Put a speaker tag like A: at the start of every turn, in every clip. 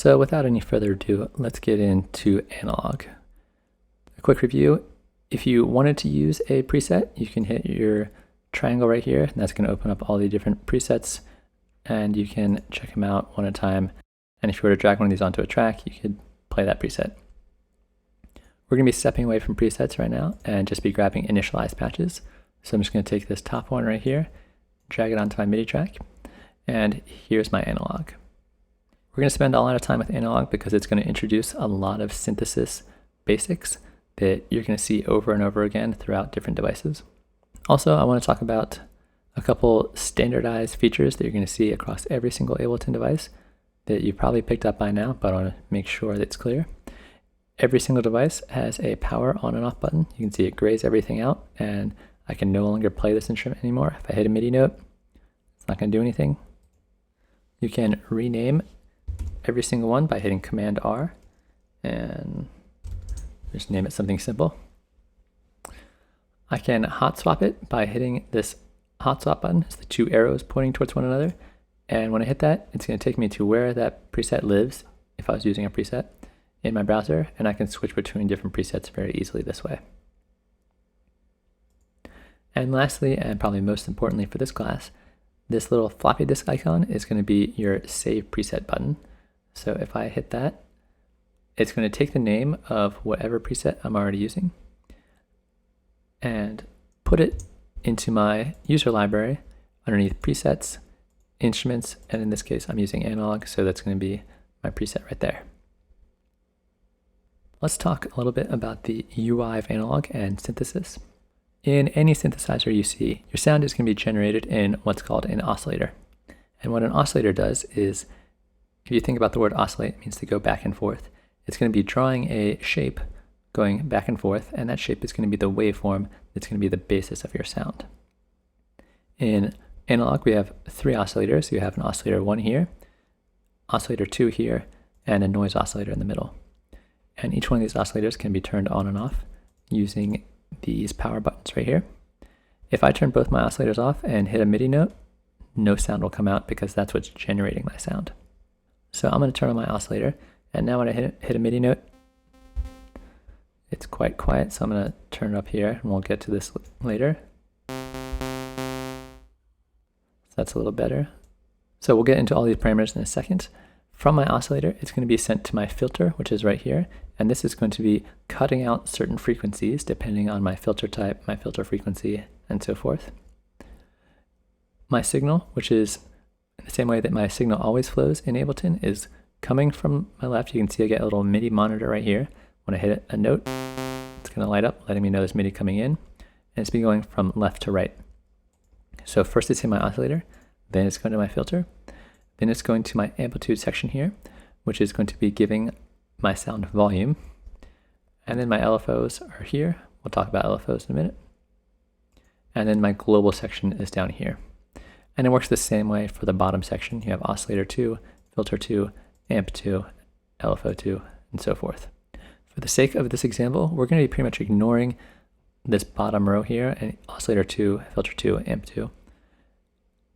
A: So without any further ado, let's get into analog. A quick review: if you wanted to use a preset, you can hit your triangle right here, and that's going to open up all the different presets, and you can check them out one at a time. And if you were to drag one of these onto a track, you could play that preset. We're going to be stepping away from presets right now and just be grabbing initialized patches. So I'm just going to take this top one right here, drag it onto my MIDI track, and here's my analog. We're going to spend a lot of time with analog because it's going to introduce a lot of synthesis basics that you're going to see over and over again throughout different devices. Also, I want to talk about a couple standardized features that you're going to see across every single Ableton device that you've probably picked up by now, but I want to make sure that it's clear. Every single device has a power on and off button. You can see it grays everything out, and I can no longer play this instrument anymore. If I hit a MIDI note, it's not going to do anything. You can rename every single one by hitting Command R, and just name it something simple. I can hot swap it by hitting this hot swap button. It's the two arrows pointing towards one another, and when I hit that, it's going to take me to where that preset lives if I was using a preset in my browser, and I can switch between different presets very easily this way. And lastly, and probably most importantly for this class, this little floppy disk icon is going to be your Save Preset button. So if I hit that, it's going to take the name of whatever preset I'm already using and put it into my user library underneath Presets, Instruments, and in this case I'm using Analog, so that's going to be my preset right there. Let's talk a little bit about the UI of analog and synthesis. In any synthesizer you see, your sound is going to be generated in what's called an oscillator. And what an oscillator does is, if you think about the word oscillate, it means to go back and forth. It's going to be drawing a shape going back and forth, and that shape is going to be the waveform that's going to be the basis of your sound. In analog, we have three oscillators. You have an oscillator 1 here, oscillator 2 here, and a noise oscillator in the middle. And each one of these oscillators can be turned on and off using these power buttons right here. If I turn both my oscillators off and hit a MIDI note, no sound will come out because that's what's generating my sound. So I'm going to turn on my oscillator, and now when I hit a MIDI note, it's quite quiet, so I'm going to turn it up here, and we'll get to this later. So that's a little better. So we'll get into all these parameters in a second. From my oscillator, it's going to be sent to my filter, which is right here, and this is going to be cutting out certain frequencies depending on my filter type, my filter frequency, and so forth. My signal, which is in the same way that my signal always flows in Ableton, is coming from my left. You can see I get a little MIDI monitor right here. When I hit a note, it's going to light up, letting me know there's MIDI coming in, and it's been going from left to right. So first it's in my oscillator, then it's going to my filter, then it's going to my amplitude section here, which is going to be giving my sound volume, and then my LFOs are here. We'll talk about LFOs in a minute. And then my global section is down here. And it works the same way for the bottom section. You have oscillator 2, filter 2, amp 2, LFO 2, and so forth. For the sake of this example, we're going to be pretty much ignoring this bottom row here, and oscillator 2, filter 2, amp 2,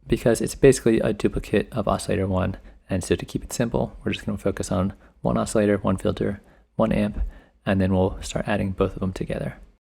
A: because it's basically a duplicate of oscillator 1. And so to keep it simple, we're just going to focus on one oscillator, one filter, one amp, and then we'll start adding both of them together.